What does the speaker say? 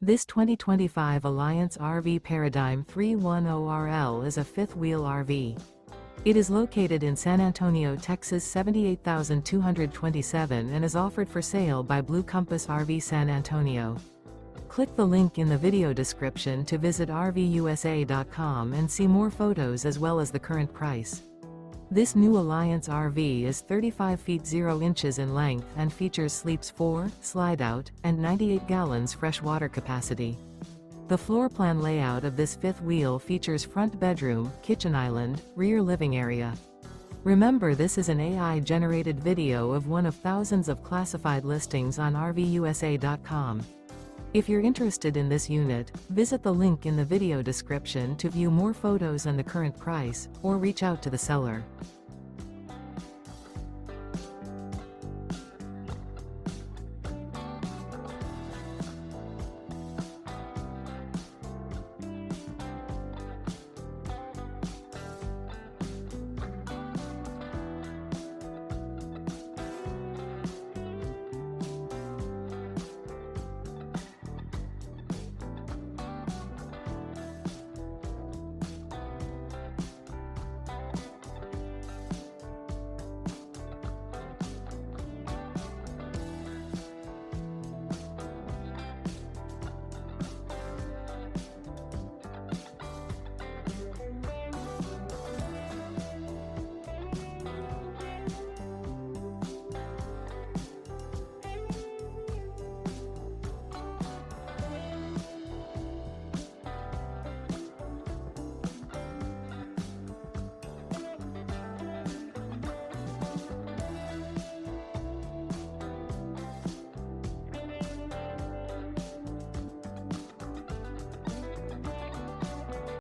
This 2025 Alliance RV Paradigm 310RL is a fifth-wheel RV. It is located in San Antonio, Texas 78227 and is offered for sale by Blue Compass RV San Antonio. Click the link in the video description to visit RVUSA.com and see more photos as well as the current price. This new Alliance RV is 35 feet 0 inches in length and features sleeps 4, slide-out, and 98 gallons fresh water capacity. The floor plan layout of this fifth wheel features front bedroom, kitchen island, rear living area. Remember, this is an AI-generated video of one of thousands of classified listings on RVUSA.com. If you're interested in this unit, visit the link in the video description to view more photos and the current price, or reach out to the seller.